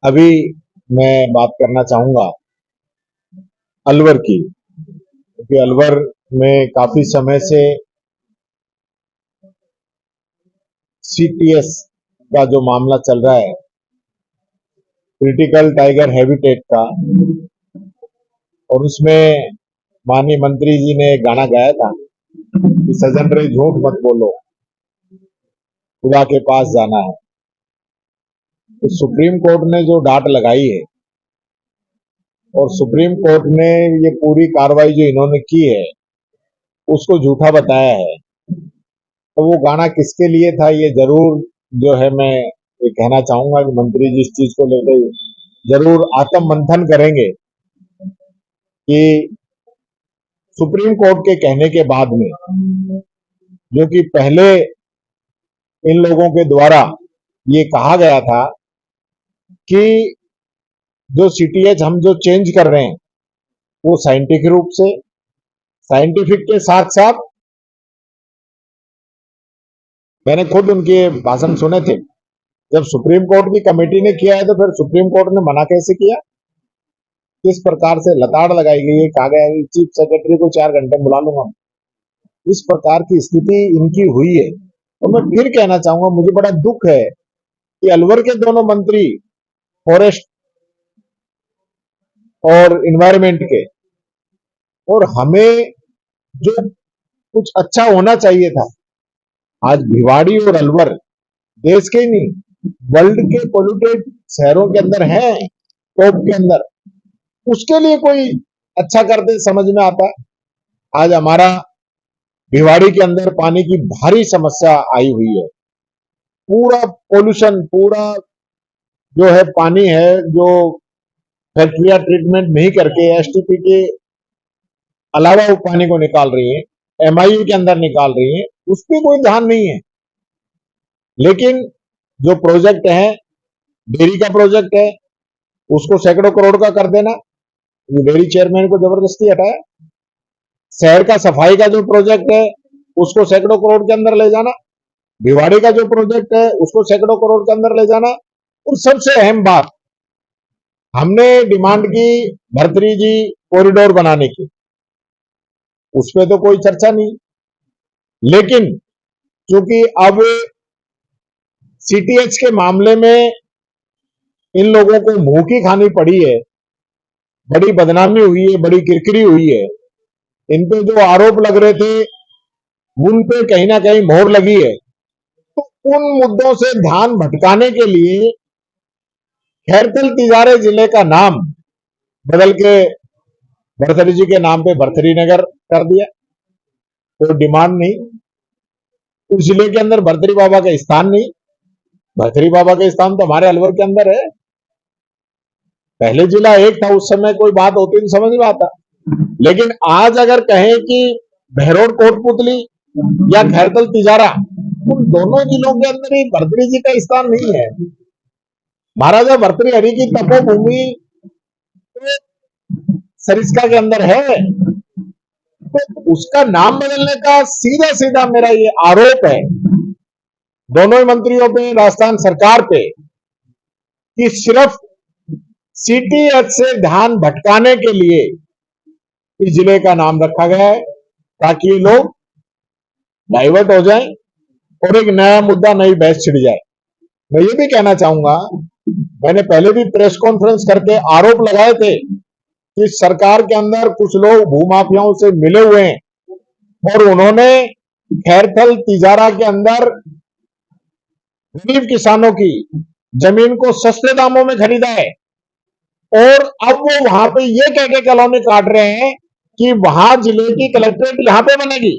अभी मैं बात करना चाहूंगा अलवर की, क्योंकि अलवर में काफी समय से सीटीएस का जो मामला चल रहा है, क्रिटिकल टाइगर हैबिटेट का, और उसमें माननीय मंत्री जी ने एक गाना गाया था कि सजन रे झूठ मत बोलो, खुदा के पास जाना है। तो सुप्रीम कोर्ट ने जो डांट लगाई है और सुप्रीम कोर्ट ने ये पूरी कार्रवाई जो इन्होंने की है उसको झूठा बताया है, तो वो गाना किसके लिए था ये जरूर जो है मैं ये कहना चाहूंगा कि मंत्री जी इस चीज को लेकर जरूर आत्म मंथन करेंगे कि सुप्रीम कोर्ट के कहने के बाद में, जो कि पहले इन लोगों के द्वारा ये कहा गया था कि जो सीटीएच हम जो चेंज कर रहे हैं वो साइंटिफिक के साथ साथ, मैंने खुद उनके भाषण सुने थे। जब सुप्रीम कोर्ट की कमेटी ने किया है तो फिर सुप्रीम कोर्ट ने मना कैसे किया? किस प्रकार से लताड़ लगाई गई है, कहा गया है चीफ सेक्रेटरी को 4 घंटे बुला लूंगा। इस प्रकार की स्थिति इनकी हुई है। और मैं फिर कहना चाहूंगा, मुझे बड़ा दुख है कि अलवर के दोनों मंत्री फॉरेस्ट और इन्वायरमेंट के, और हमें जो कुछ अच्छा होना चाहिए था, आज भिवाड़ी और अलवर देश के ही नहीं वर्ल्ड के पोल्यूटेड शहरों के अंदर हैं, टॉप के अंदर, उसके लिए कोई अच्छा करते समझ में आता है। आज हमारा भिवाड़ी के अंदर पानी की भारी समस्या आई हुई है। पूरा पोल्यूशन, पूरा जो है पानी है जो फैक्ट्रियां ट्रीटमेंट नहीं करके एसटीपी के अलावा वो पानी को निकाल रही है, एमआईयू के अंदर निकाल रही है, उस पर कोई ध्यान नहीं है। लेकिन जो प्रोजेक्ट है, डेयरी का प्रोजेक्ट है, उसको सैकड़ों करोड़ का कर देना, ये डेयरी चेयरमैन को जबरदस्ती हटाया। शहर का सफाई का जो प्रोजेक्ट है उसको सैकड़ों करोड़ के अंदर ले जाना, भिवाड़ी का जो प्रोजेक्ट है उसको सैकड़ों करोड़ के अंदर ले जाना। और सबसे अहम बात, हमने डिमांड की भर्तरी कॉरिडोर बनाने की, उस पर तो कोई चर्चा नहीं। लेकिन चूंकि अब सीटीएच के मामले में इन लोगों को मुंह की खानी पड़ी है, बड़ी बदनामी हुई है, बड़ी किरकिरी हुई है, इन पे जो आरोप लग रहे थे उन पे कहीं ना कहीं मोहर लगी है, तो उन मुद्दों से ध्यान भटकाने के लिए खैरथल तिजारे जिले का नाम बदल के भर्तरी जी के नाम पे भर्तरी नगर कर दिया। कोई डिमांड नहीं, उस जिले के अंदर भर्तरी बाबा का स्थान नहीं। भर्तरी बाबा का स्थान तो हमारे अलवर के अंदर है। पहले जिला एक था, उस समय कोई बात होती तो समझ में आता। लेकिन आज अगर कहें कि बहरोड कोटपुतली या खैरथल तिजारा, उन दोनों जिलों के अंदर ही भर्तरी जी का स्थान नहीं है। महाराजा भर्तृहरि की तपोभूमि तो सरिस्का के अंदर है, तो उसका नाम बदलने का सीधा सीधा मेरा ये आरोप है दोनों ही मंत्रियों पे, राजस्थान सरकार पे, कि सिर्फ सीटीएच से ध्यान भटकाने के लिए इस जिले का नाम रखा गया है, ताकि ये लोग डाइवर्ट हो जाएं और एक नया मुद्दा, नई बहस छिड़ जाए। मैं ये भी कहना चाहूंगा, मैंने पहले भी प्रेस कॉन्फ्रेंस करके आरोप लगाए थे कि सरकार के अंदर कुछ लोग भूमाफियाओं से मिले हुए हैं और उन्होंने खैरथल तिजारा के अंदर गरीब किसानों की जमीन को सस्ते दामों में खरीदा है, और अब वो वहां पे ये कह के कॉलोनी काट रहे हैं कि वहां जिले की कलेक्ट्रेट यहां पे बनेगी।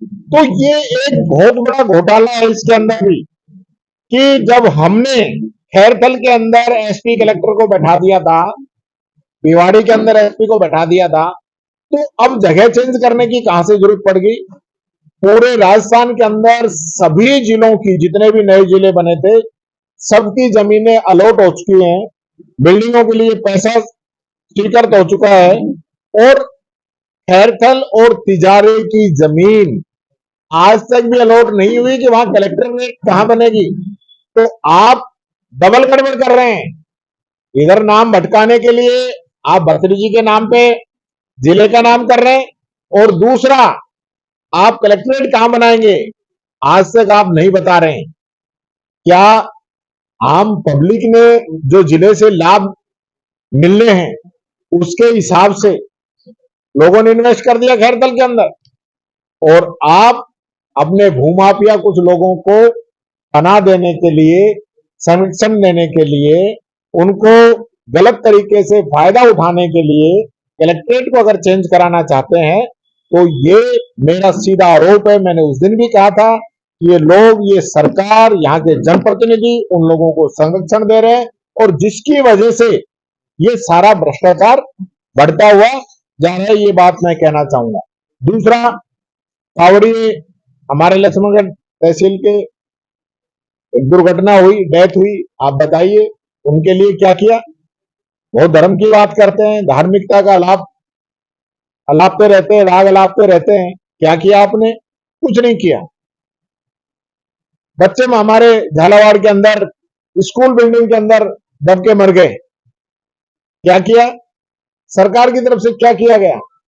तो ये एक बहुत बड़ा घोटाला है इसके अंदर भी, कि जब हमने खैरथल के अंदर एसपी कलेक्टर को बैठा दिया था, भिवाड़ी के अंदर एसपी को बैठा दिया था, तो अब जगह चेंज करने की कहां से जरूरत पड़ गई? पूरे राजस्थान के अंदर सभी जिलों की, जितने भी नए जिले बने थे, सबकी जमीनें अलॉट हो चुकी हैं, बिल्डिंगों के लिए पैसा स्वीकृत हो चुका है, और खैरथल और तिजारे की जमीन आज तक भी अलॉट नहीं हुई कि वहां कलेक्टर ने कहां बनेगी। तो आप डबल गड़बड़ कर रहे हैं। इधर नाम भटकाने के लिए आप भर्तृ जी के नाम पे जिले का नाम कर रहे हैं, और दूसरा आप कलेक्ट्रेट कहां बनाएंगे आज तक आप नहीं बता रहे हैं। क्या आम पब्लिक ने जो जिले से लाभ मिलने हैं उसके हिसाब से लोगों ने इन्वेस्ट कर दिया खैरतल के अंदर, और आप अपने भूमाफिया कुछ लोगों को पनाह देने के लिए, संरक्षण देने के लिए, उनको गलत तरीके से फायदा उठाने के लिए कलेक्ट्रेट को अगर चेंज कराना चाहते हैं तो ये मेरा सीधा आरोप है। मैंने उस दिन भी कहा था कि ये लोग, ये सरकार, यहाँ के जनप्रतिनिधि उन लोगों को संरक्षण दे रहे हैं, और जिसकी वजह से ये सारा भ्रष्टाचार बढ़ता हुआ जा रहा है। ये बात मैं कहना चाहूंगा। दूसरा, कावड़ी हमारे लक्ष्मणगढ़ तहसील के एक दुर्घटना हुई, डेथ हुई, आप बताइए उनके लिए क्या किया। वो धर्म की बात करते हैं, धार्मिकता का अलापते रहते हैं, राग अलापते रहते हैं। क्या किया आपने? कुछ नहीं किया। बच्चे में हमारे झालावाड़ के अंदर स्कूल बिल्डिंग के अंदर दब के मर गए। क्या किया? सरकार की तरफ से क्या किया गया?